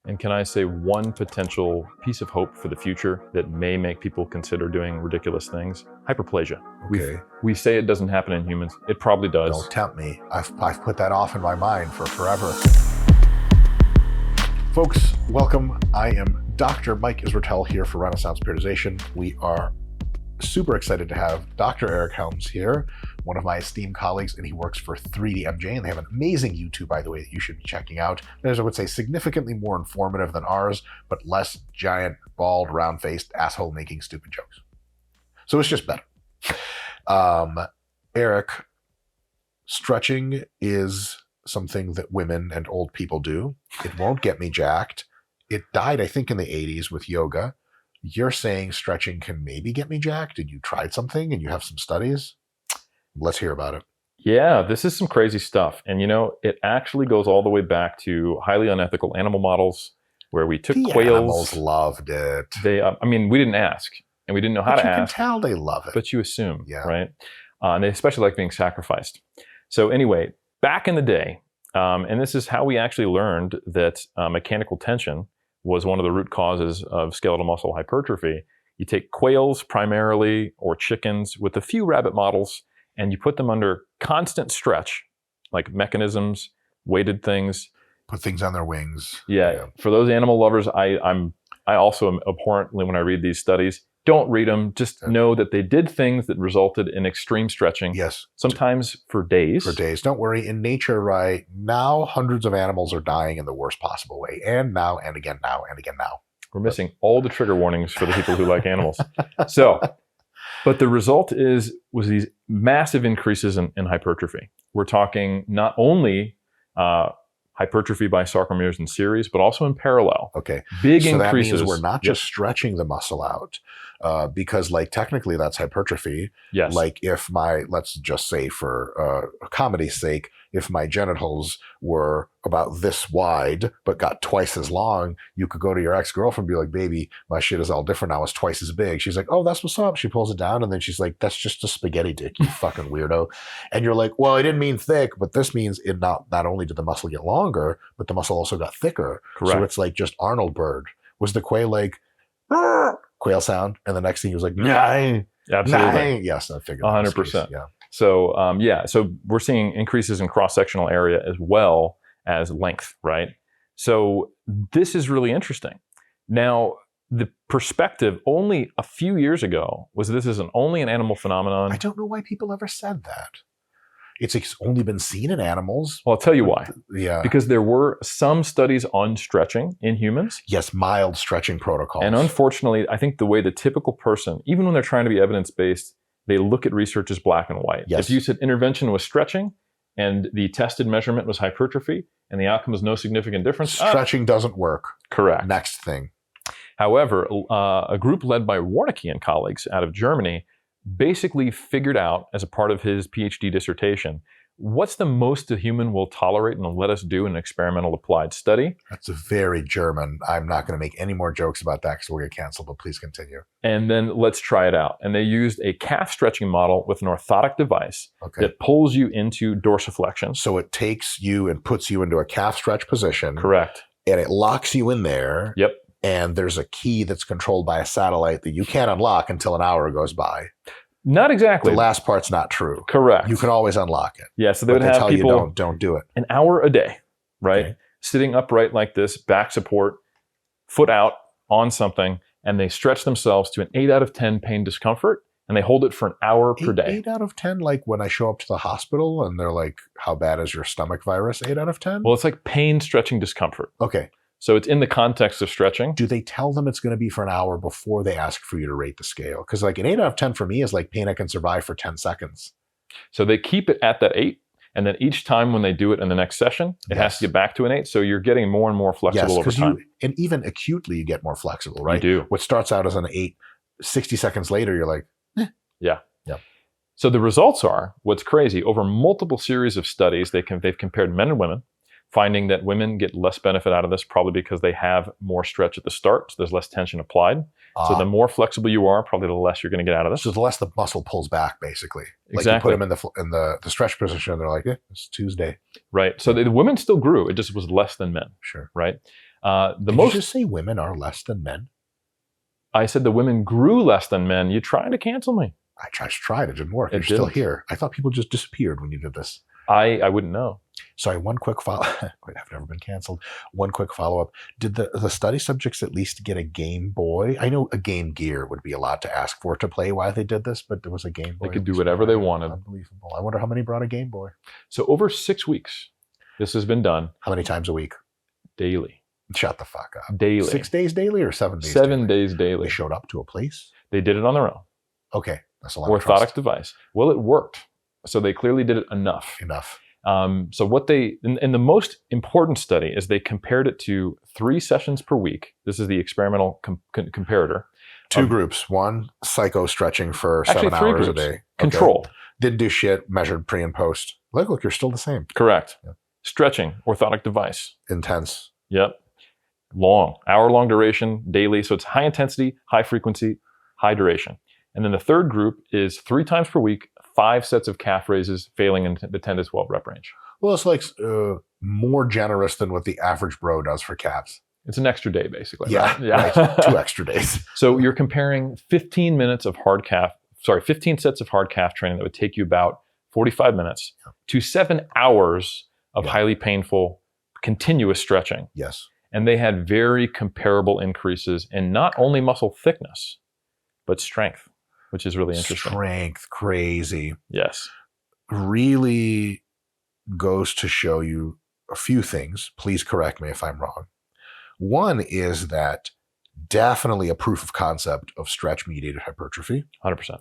And can I say one potential piece of hope for the future that may make people consider doing ridiculous things? Hyperplasia. Okay. We say it doesn't happen in humans. It probably does. Don't tempt me. I've put that off in my mind for forever. Folks, welcome. I am Dr. Mike Israetel here for Renaissance Periodization. We are super excited to have Dr. Eric Helms here, one of my esteemed colleagues, and he works for 3DMJ, and they have an amazing YouTube, by the way, that you should be checking out. There's, I would say, significantly more informative than ours, but less giant, bald, round-faced, asshole-making stupid jokes. So it's just better. Eric, stretching is something that women and old people do. It won't get me jacked. It died, I think, in the 80s with yoga. You're saying stretching can maybe get me jacked, and you tried something and you have some studies? Let's hear about it. Yeah, this is some crazy stuff. And it actually goes all the way back to highly unethical animal models where we took quails. Animals loved it. We didn't ask and we didn't know how to ask. You can tell they love it. But you assume, yeah. Right? And they especially like being sacrificed. So anyway, back in the day, and this is how we actually learned that mechanical tension was one of the root causes of skeletal muscle hypertrophy. You take quails primarily or chickens with a few rabbit models and you put them under constant stretch, like mechanisms, weighted things. Put things on their wings. Yeah. For those animal lovers, I also am abhorrently when I read these studies. Don't read them. Just know that they did things that resulted in extreme stretching. Yes. Sometimes for days. For days. Don't worry. In nature right now, hundreds of animals are dying in the worst possible way. And now, and again now, and again now. We're missing all the trigger warnings for the people who like animals. So, but the result was these massive increases in hypertrophy. We're talking not only hypertrophy by sarcomeres in series, but also in parallel. Okay. Big so increases. That means we're not just stretching the muscle out, because technically that's hypertrophy. Yes. Like if let's just say for comedy's sake, if my genitals were about this wide, but got twice as long, you could go to your ex-girlfriend and be like, baby, my shit is all different now. It's twice as big. She's like, oh, that's what's up. She pulls it down. And then she's like, that's just a spaghetti dick, you fucking weirdo. And you're like, well, I didn't mean thick, but this means it not only did the muscle get longer, but the muscle also got thicker. Correct. So it's like just Arnold Bird. Was the quail like, quail sound? And the next thing he was like, nah. Absolutely. Nah. Yes, I figured. 100%. Yeah. So, so we're seeing increases in cross-sectional area as well as length, right? So this is really interesting. Now, the perspective only a few years ago was this is only an animal phenomenon. I don't know why people ever said that. It's only been seen in animals. Well, I'll tell you why. Yeah. Because there were some studies on stretching in humans. Yes, mild stretching protocols. And unfortunately, I think the way the typical person, even when they're trying to be evidence-based, they look at research as black and white. Yes. If you said intervention was stretching and the tested measurement was hypertrophy and the outcome was no significant difference. Stretching doesn't work. Correct. Next thing. However, a group led by Warnecke and colleagues out of Germany basically figured out, as a part of his PhD dissertation, what's the most a human will tolerate and let us do in an experimental applied study. That's very German. I'm not going to make any more jokes about that because we'll get canceled, but please continue. And then let's try it out. And they used a calf stretching model with an orthotic device that pulls you into dorsiflexion. So it takes you and puts you into a calf stretch position. Correct. And it locks you in there. Yep. And there's a key that's controlled by a satellite that you can't unlock until an hour goes by. Not exactly. The last part's not true. Correct. You can always unlock it. Yeah, so they would have people don't do it. An hour a day, right? Sitting upright like this, back support, foot out on something, and they stretch themselves to an 8 out of 10 pain discomfort, and they hold it for an hour per day. 8 out of 10, like when I show up to the hospital and they're like, how bad is your stomach virus? 8 out of 10? Well, it's like pain, stretching, discomfort. Okay. So it's in the context of stretching. Do they tell them it's going to be for an hour before they ask for you to rate the scale? Because like an 8 out of 10 for me is like pain I can survive for 10 seconds. So they keep it at that 8. And then each time when they do it in the next session, it has to get back to an 8. So you're getting more and more flexible over time. And even acutely, you get more flexible, right? You do. What starts out as an 8, 60 seconds later, you're like, Yeah. Yeah. So the results are, what's crazy, over multiple series of studies, they've compared men and women, finding that women get less benefit out of this, probably because they have more stretch at the start, so there's less tension applied. So the more flexible you are, probably the less you're going to get out of this. So the less the muscle pulls back, basically. Like Exactly. you put them in the stretch position, and they're like, it's Tuesday. Right. So the women still grew. It just was less than men. Sure. Right. Did you just say women are less than men? I said the women grew less than men. You trying to cancel me? I just tried. It didn't work. You're It still didn't. here. I thought people just disappeared when you did this. I wouldn't know. Sorry, one quick follow. Wait, I've never been canceled. One quick follow up. Did the study subjects at least get a Game Boy? I know a Game Gear would be a lot to ask for to play while they did this, but there was a Game Boy. They could do whatever they wanted. Unbelievable. I wonder how many brought a Game Boy. So over 6 weeks, this has been done How many times a week? daily. Shut the fuck up. Daily. 6 days daily or 7 days? 7 daily? days daily. They showed up to a place. They did it on their own. Okay, that's a lot of Orthotic trust. device. Well, it worked. So they clearly did it enough. Enough. So what they, and the most important study is they compared it to 3 sessions per week. This is the experimental comparator. 2 groups. One, psycho stretching for Actually, 7 3 hours groups. a day. Control. Okay. Didn't do shit, measured pre and post. Look, you're still the same. Correct. Yeah. Stretching, orthotic device. Intense. Yep. Long, hour-long duration, daily. So it's high intensity, high frequency, high duration. And then the third group is 3 times per week, 5 sets of calf raises, failing in the 10 to 12 rep range. Well, it's like more generous than what the average bro does for calves. It's an extra day, basically. Yeah, Right? Yeah. right. 2 extra days. So you're comparing 15 minutes of 15 sets of hard calf training that would take you about 45 minutes to 7 hours of highly painful, continuous stretching. Yes. And they had very comparable increases in not only muscle thickness, but strength, which is really interesting. Strength, crazy. Yes. Really goes to show you a few things. Please correct me if I'm wrong. One is that definitely a proof of concept of stretch-mediated hypertrophy. 100%.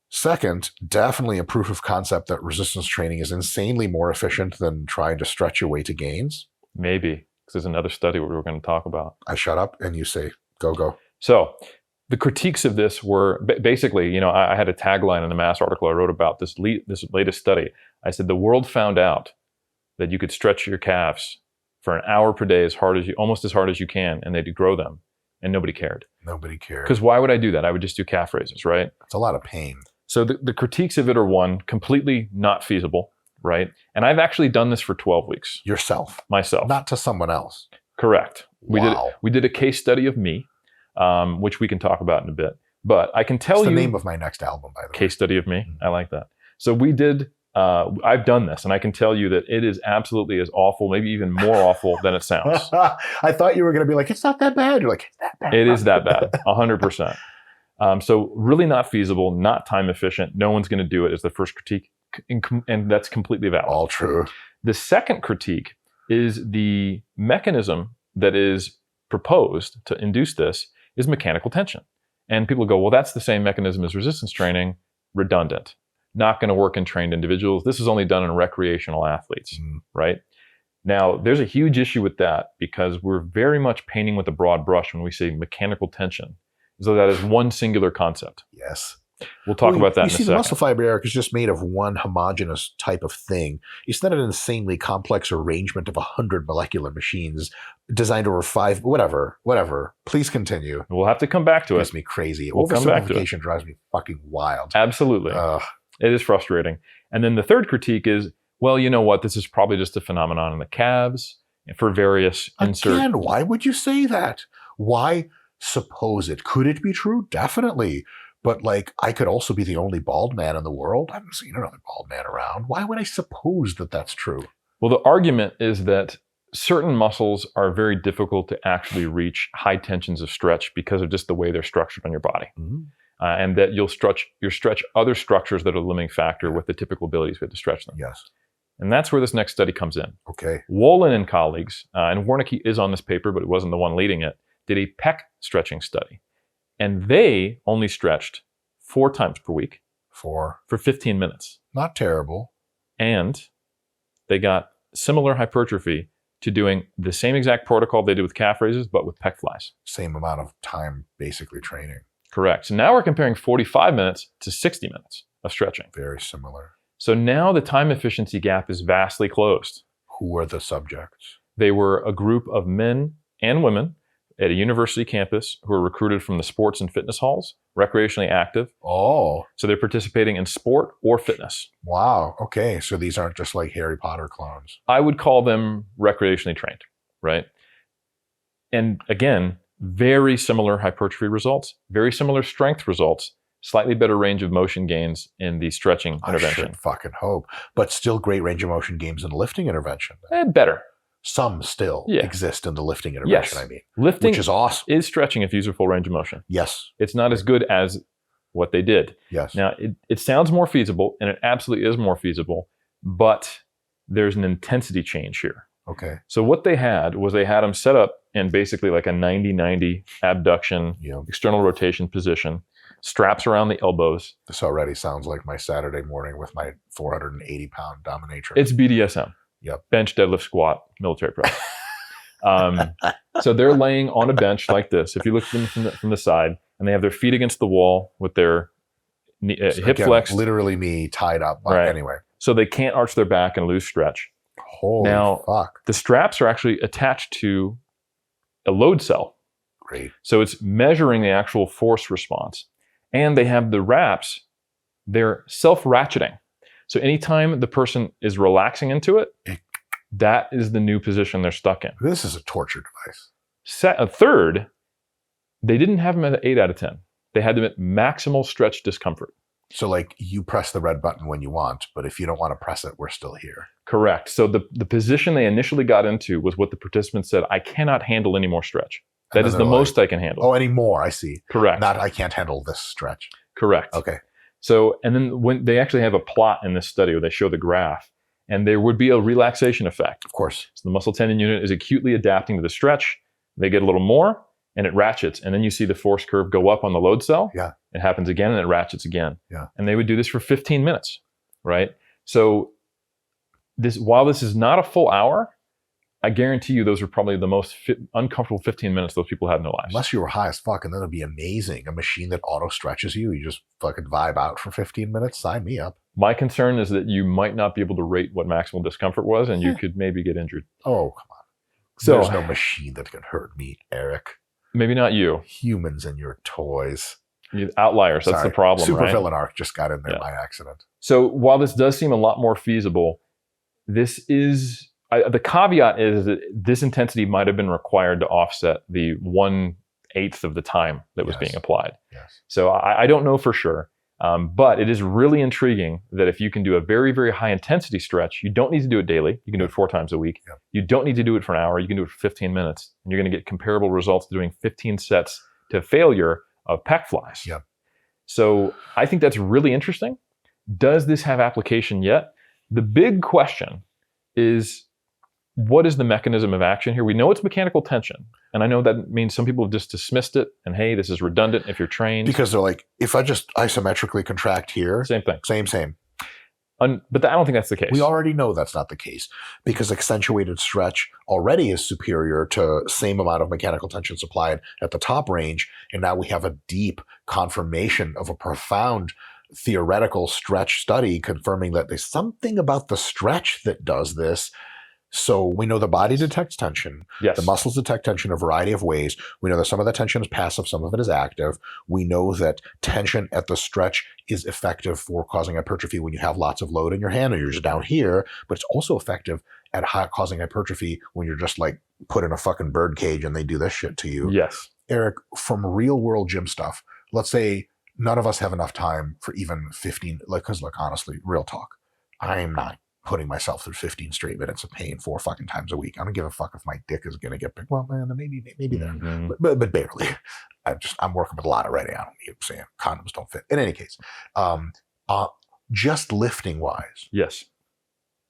Second, definitely a proof of concept that resistance training is insanely more efficient than trying to stretch your way to gains. Maybe, because there's another study we're going to talk about. I shut up and you say, go. So the critiques of this were basically, I had a tagline in the Mass article I wrote about this latest study. I said, the world found out that you could stretch your calves for an hour per day almost as hard as you can, and they'd grow them, and nobody cared. Nobody cared. Because why would I do that? I would just do calf raises, right? It's a lot of pain. So the critiques of it are, one, completely not feasible, right? And I've actually done this for 12 weeks. Yourself. Myself. Not to someone else. Correct. Wow. We did a case study of me, which we can talk about in a bit. But I can tell It's you... the name of my next album, by the way. Case study of me. I like that. So we did... I've done this, and I can tell you that it is absolutely as awful, maybe even more awful than it sounds. I thought you were going to be like, it's not that bad. You're like, it's that bad. It is that bad, 100%. So really not feasible, not time efficient. No one's going to do it is the first critique, and that's completely valid. All true. The second critique is the mechanism that is proposed to induce this is mechanical tension. And people go, well, that's the same mechanism as resistance training, redundant. Not going to work in trained individuals. This is only done in recreational athletes, right? Now, there's a huge issue with that because we're very much painting with a broad brush when we say mechanical tension. So that is one singular concept. Yes. We'll talk about that in a You see, second. the muscle fiber, Eric, is just made of one homogeneous type of thing. It's not an insanely complex arrangement of 100 molecular machines designed over 5, whatever. Please continue. We'll have to come back to It it. makes me crazy. We'll come back to it. Oversimplification drives me fucking wild. Absolutely. It is frustrating. And then the third critique is, well, you know what? This is probably just a phenomenon in the calves for various inserts. Again, why would you say that? Why suppose it? Could it be true? Definitely. But I could also be the only bald man in the world. I haven't seen another bald man around. Why would I suppose that that's true? Well, the argument is that certain muscles are very difficult to actually reach high tensions of stretch because of just the way they're structured on your body. Mm-hmm. And that you'll stretch other structures that are the limiting factor with the typical abilities we have to stretch them. Yes. And that's where this next study comes in. Okay. Wolin and colleagues, and Warnicki is on this paper, but it wasn't the one leading it, did a Peck stretching study. And they only stretched 4 times per week for 15 minutes. Not terrible. And they got similar hypertrophy to doing the same exact protocol they did with calf raises, but with pec flies. Same amount of time basically training. Correct. So now we're comparing 45 minutes to 60 minutes of stretching. Very similar. So now the time efficiency gap is vastly closed. Who were the subjects? They were a group of men and women at a university campus who were recruited from the sports and fitness halls, recreationally active. Oh. So they're participating in sport or fitness. Wow. Okay. So these aren't just like Harry Potter clones. I would call them recreationally trained, right? And again, very similar hypertrophy results, very similar strength results, slightly better range of motion gains in the stretching intervention. I should fucking hope. But still great range of motion gains in lifting intervention. Better. Some still exist in the lifting intervention, I mean. Lifting which is awesome. Is stretching if you use a full range of motion. Yes. It's not as good as what they did. Yes. Now, it sounds more feasible, and it absolutely is more feasible, but there's an intensity change here. Okay. So what they had was they had them set up in basically like a 90-90 abduction, external rotation position, straps around the elbows. This already sounds like my Saturday morning with my 480-pound dominatrix. It's BDSM. Yep. Bench, deadlift, squat, military press. So they're laying on a bench like this. If you look at them from the side, and they have their feet against the wall with their hip flexed. Literally me tied up. Right. Anyway. So they can't arch their back and lose stretch. Holy fuck. The straps are actually attached to a load cell. Great. So it's measuring the actual force response. And they have the wraps, they're self-ratcheting. So anytime the person is relaxing into it, that is the new position they're stuck in. This is a torture device. A third, they didn't have them at 8 out of 10. They had them at maximal stretch discomfort. So like you press the red button when you want, but if you don't want to press it, we're still here. Correct. So the position they initially got into was what the participants said, I cannot handle any more stretch. That is the most I can handle. Oh, any more, I see. Correct. Not I can't handle this stretch. Correct. Okay. So, and then when they actually have a plot in this study where they show the graph, and there would be a relaxation effect. Of course. So the muscle tendon unit is acutely adapting to the stretch. They get a little more, and it ratchets. And then you see the force curve go up on the load cell. Yeah. It happens again, and it ratchets again. Yeah. And they would do this for 15 minutes, right? So while this is not a full hour, I guarantee you those are probably the most uncomfortable 15 minutes those people had in their lives. Unless you were high as fuck, and then it'd be amazing. A machine that auto stretches you, you just fucking vibe out for 15 minutes. Sign me up. My concern is that you might not be able to rate what maximal discomfort was, and you could maybe get injured. Oh, come on. So, there's no machine that can hurt me, Eric. Maybe not you. Humans and your toys. Outliers, that's the problem, Super right? villain arc just got in there by accident. So while this does seem a lot more feasible, this is... the caveat is that this intensity might have been required to offset the 1/8 of the time that was being applied. Yes. So I don't know for sure, but it is really intriguing that if you can do a very, very high intensity stretch, you don't need to do it daily. You can do it 4 times a week. Yep. You don't need to do it for an hour. You can do it for 15 minutes, and you're going to get comparable results to doing 15 sets to failure of Peck flies. Yep. So I think that's really interesting. Does this have application yet? The big question is, what is the mechanism of action here? We know it's mechanical tension. And I know that means some people have just dismissed it. And hey, this is redundant if you're trained. Because they're like, if I just isometrically contract here. Same thing. Same. But I don't think that's the case. We already know that's not the case. Because accentuated stretch already is superior to same amount of mechanical tension supplied at the top range. And now we have a deep confirmation of a profound theoretical stretch study confirming that there's something about the stretch that does this. So we know the body detects tension. Yes. The muscles detect tension a variety of ways. We know that some of the tension is passive, some of it is active. We know that tension at the stretch is effective for causing hypertrophy when you have lots of load in your hand or you're just down here, but it's also effective at causing hypertrophy when you're just like put in a fucking bird cage and they do this shit to you. Yes. Eric, from real world gym stuff, let's say none of us have enough time for even 15, because look, honestly, real talk, I'm not putting myself through 15 straight minutes of pain 4 fucking times a week. I don't give a fuck if my dick is going to get big. Well, man, maybe there, but barely. I'm working with a lot already. I don't need saying condoms don't fit. In any case, just lifting wise. Yes.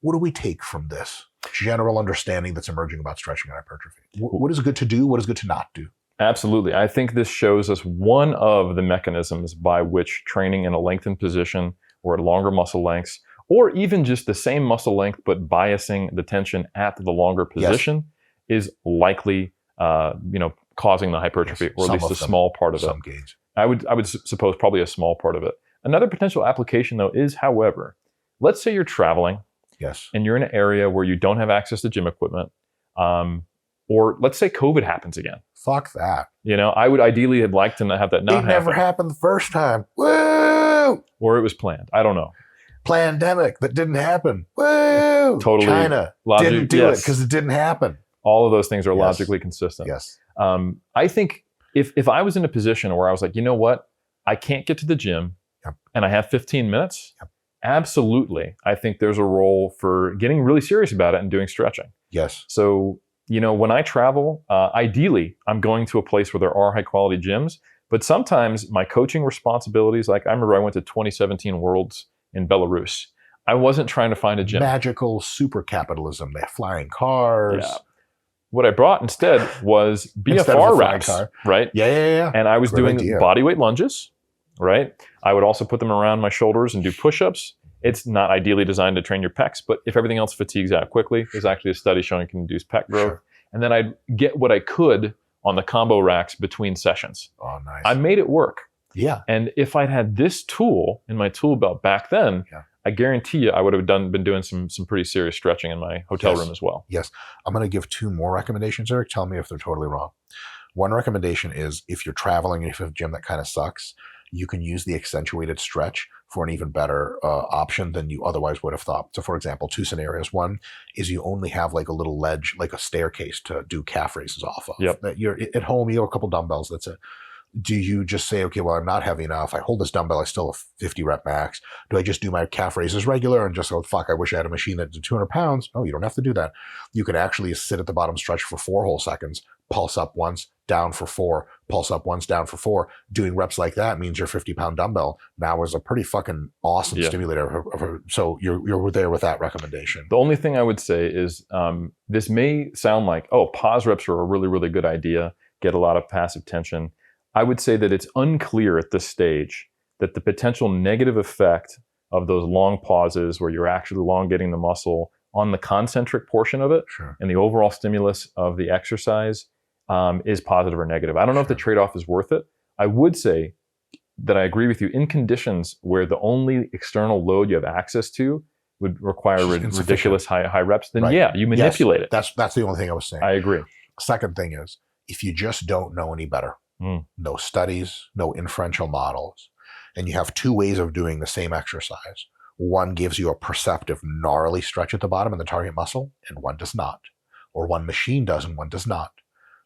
What do we take from this general understanding that's emerging about stretching and hypertrophy? What is good to do? What is good to not do? Absolutely. I think this shows us one of the mechanisms by which training in a lengthened position or at longer muscle lengths, or even just the same muscle length, but biasing the tension at the longer position is likely, causing the hypertrophy, or at least a small part of it. Some gains. I would suppose probably a small part of it. Another potential application, though, is, however, let's say you're traveling, and you're in an area where you don't have access to gym equipment, or let's say COVID happens again. Fuck that. I would ideally have liked to have that not happen. It never happened the first time. Woo! Or it was planned. I don't know. Pandemic that didn't happen. Woo! Totally. China didn't do it because it didn't happen. All of those things are logically consistent. Yes. I think if I was in a position where I was like, you know what, I can't get to the gym and I have 15 minutes, absolutely. I think there's a role for getting really serious about it and doing stretching. Yes. So, when I travel, ideally, I'm going to a place where there are high quality gyms. But sometimes my coaching responsibilities, like I remember I went to 2017 Worlds in Belarus. I wasn't trying to find a gym. Magical super capitalism. They have flying cars. Yeah. What I brought instead was BFR reps, right? Yeah. And I was doing idea. bodyweight lunges, right? I would also put them around my shoulders and do push-ups. It's not ideally designed to train your pecs, but if everything else fatigues out quickly, there's actually a study showing it can induce pec growth. Sure. And then I'd get what I could on the combo racks between sessions. Oh, nice. I made it work. Yeah. And if I'd had this tool in my tool belt back then, I guarantee you I would have been doing some pretty serious stretching in my hotel room as well. Yes. I'm going to give 2 more recommendations, Eric. Tell me if they're totally wrong. One recommendation is if you're traveling and if you have a gym that kind of sucks, you can use the accentuated stretch for an even better option than you otherwise would have thought. So for example, 2 scenarios. One is you only have like a little ledge, like a staircase to do calf raises off of. Yep. That you're at home, you have a couple dumbbells, that's it. Do you just say, okay, well, I'm not heavy enough. I hold this dumbbell, I still have 50 rep max. Do I just do my calf raises regular and just go, fuck, I wish I had a machine that did 200 pounds? No, you don't have to do that. You can actually sit at the bottom stretch for 4 whole seconds, pulse up once, down for 4, pulse up once, down for 4. Doing reps like that means your 50-pound dumbbell now is a pretty fucking awesome stimulator. So you're there with that recommendation. The only thing I would say is this may sound like, pause reps are a really, really good idea, get a lot of passive tension. I would say that it's unclear at this stage that the potential negative effect of those long pauses where you're actually elongating the muscle on the concentric portion of it and the overall stimulus of the exercise is positive or negative. I don't know if the trade-off is worth it. I would say that I agree with you in conditions where the only external load you have access to would require ridiculous high reps, then you manipulate it. That's the only thing I was saying. I agree. Second thing is, if you just don't know any better, no studies, no inferential models, and you have 2 ways of doing the same exercise. One gives you a perceptive, gnarly stretch at the bottom in the target muscle, and one does not. Or one machine does and one does not.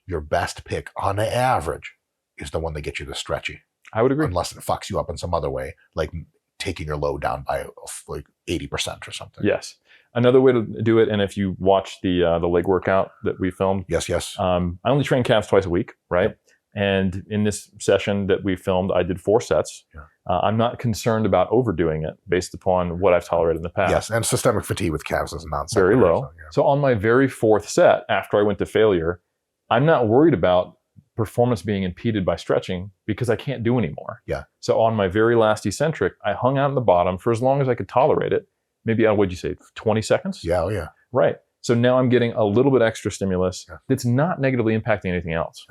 Your best pick, on average, is the one that gets you the stretchy. I would agree. Unless it fucks you up in some other way, like taking your load down by like 80% or something. Yes. Another way to do it, and if you watch the leg workout that we filmed. Yes. I only train calves twice a week, right? Yep. And in this session that we filmed, I did 4 sets. Yeah. I'm not concerned about overdoing it based upon what I've tolerated in the past. Yes, and systemic fatigue with calves is nonsense. Very low. So on my very 4th set, after I went to failure, I'm not worried about performance being impeded by stretching because I can't do anymore. Yeah. So on my very last eccentric, I hung out in the bottom for as long as I could tolerate it. Maybe, what'd you say, 20 seconds? Yeah, oh yeah. Right. So now I'm getting a little bit extra stimulus that's not negatively impacting anything else.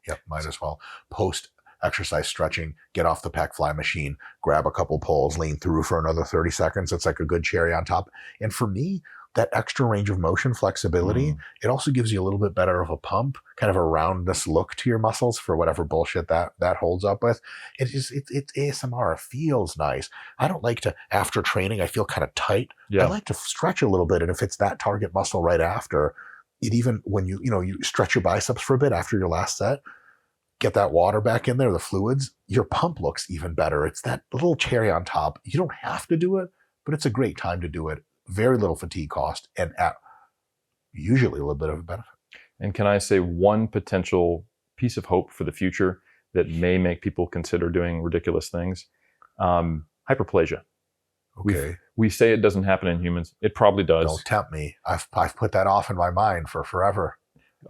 Yep, might as well. Post-exercise stretching, get off the Peck Fly machine, grab a couple pulls, lean through for another 30 seconds. It's like a good cherry on top. And for me, that extra range of motion flexibility, it also gives you a little bit better of a pump, kind of a roundness look to your muscles for whatever bullshit that holds up with. It's ASMR. It feels nice. I don't like to, after training, I feel kind of tight. I like to stretch a little bit. And if it's that target muscle right after, it even when you stretch your biceps for a bit after your last set, get that water back in there, the fluids, your pump looks even better. It's that little cherry on top. You don't have to do it, but it's a great time to do it. Very little fatigue cost and at usually a little bit of a benefit. And can I say one potential piece of hope for the future that may make people consider doing ridiculous things? Hyperplasia. Okay. We say it doesn't happen in humans. It probably does. Don't tempt me. I've put that off in my mind for forever.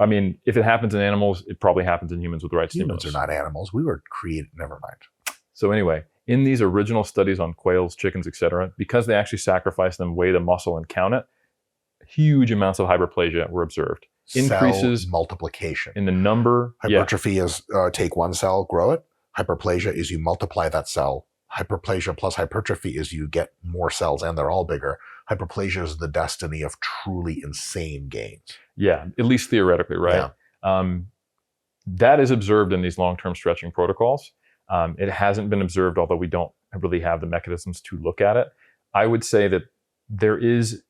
I mean, if it happens in animals, it probably happens in humans with the right stimulus. Humans are not animals. We were created. Never mind. So anyway, in these original studies on quails, chickens, etc., because they actually sacrifice them, weigh the muscle, and count it, huge amounts of hyperplasia were observed. Increases cell multiplication in the number. Hypertrophy is take one cell, grow it. Hyperplasia is you multiply that cell. Hyperplasia plus hypertrophy is you get more cells and they're all bigger. Hyperplasia is the destiny of truly insane gains. Yeah, at least theoretically, right? Yeah. That is observed in these long-term stretching protocols. It hasn't been observed, although we don't really have the mechanisms to look at it. I would say that there is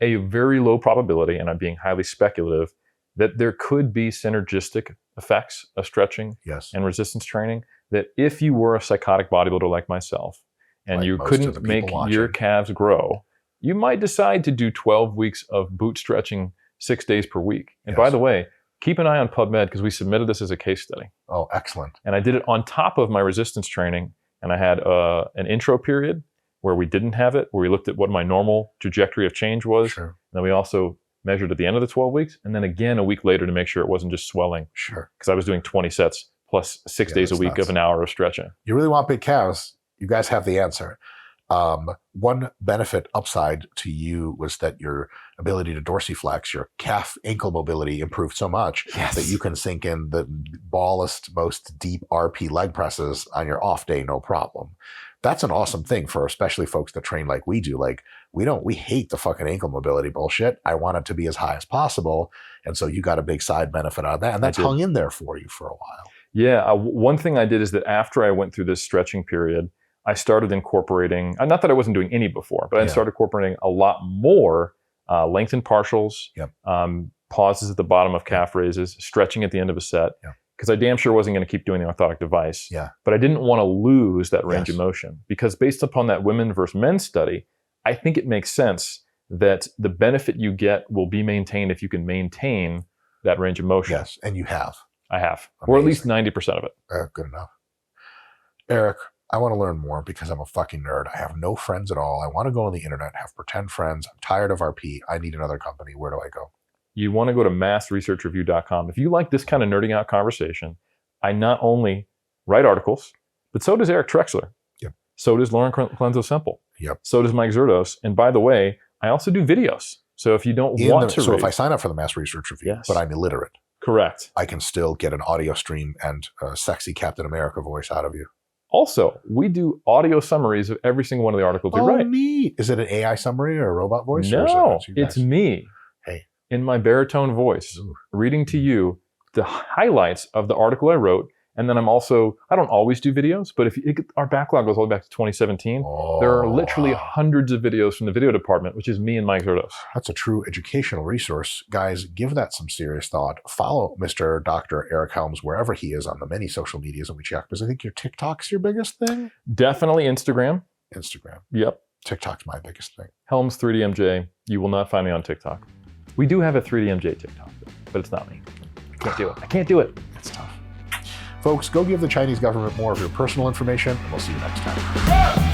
a very low probability, and I'm being highly speculative, that there could be synergistic effects of stretching Yes. and resistance training, that if you were a psychotic bodybuilder like myself and Like you most of couldn't the make people watching. your calves grow, you might decide to do 12 weeks of boot stretching 6 days per week. And by Yes. the way, keep an eye on PubMed because we submitted this as a case study. Oh, excellent. And I did it on top of my resistance training. And I had an intro period where we didn't have it, where we looked at what my normal trajectory of change was. Sure. And then we also measured at the end of the 12 weeks, and then again a week later to make sure it wasn't just swelling, Sure. because I was doing 20 sets plus 6 days a that's week nuts. of an hour of stretching. You really want big calves? You guys have the answer. One benefit upside to you was that your ability to dorsiflex, your calf ankle mobility improved so much that you can sink in the ballest, most deep RP leg presses on your off day, no problem. That's an awesome thing for especially folks that train like we do. Like we hate the fucking ankle mobility bullshit. I want it to be as high as possible. And so you got a big side benefit out of that. And that's hung in there for you for a while. Yeah. One thing I did is that after I went through this stretching period, I started incorporating, not that I wasn't doing any before, but I started incorporating a lot more lengthened partials, pauses at the bottom of calf raises, stretching at the end of a set. Because I damn sure wasn't going to keep doing the orthotic device. But I didn't want to lose that range of motion, because based upon that women versus men study, I think it makes sense that the benefit you get will be maintained if you can maintain that range of motion. Yes, and you have. I have. Amazing. Or at least 90% of it. Good enough. Eric, I want to learn more because I'm a fucking nerd. I have no friends at all. I want to go on the internet, have pretend friends. I'm tired of RP. I need another company. Where do I go? You want to go to massresearchreview.com. If you like this kind of nerding out conversation, I not only write articles, but so does Eric Trexler. So does Lauren Clenzo Semple. So does Mike Zerdos. And by the way, I also do videos. So if you don't want to So read, if I sign up for the Mass Research Review, but I'm illiterate, correct, I can still get an audio stream and a sexy Captain America voice out of you. Also, we do audio summaries of every single one of the articles we write. Neat. Is it an AI summary or a robot voice? No, it's me. Hey. In my baritone voice, reading to you the highlights of the article I wrote. And then I don't always do videos, but our backlog goes all the way back to 2017. There are literally hundreds of videos from the video department, which is me and Mike Zerdos. That's a true educational resource. Guys, give that some serious thought. Follow Mr. Dr. Eric Helms wherever he is on the many social medias that we check, because I think your TikTok's your biggest thing. Definitely Instagram. Yep. TikTok's my biggest thing. Helms 3DMJ. You will not find me on TikTok. We do have a 3DMJ TikTok, but it's not me. Can't do it. I can't do it. It's tough. Folks, go give the Chinese government more of your personal information, and we'll see you next time.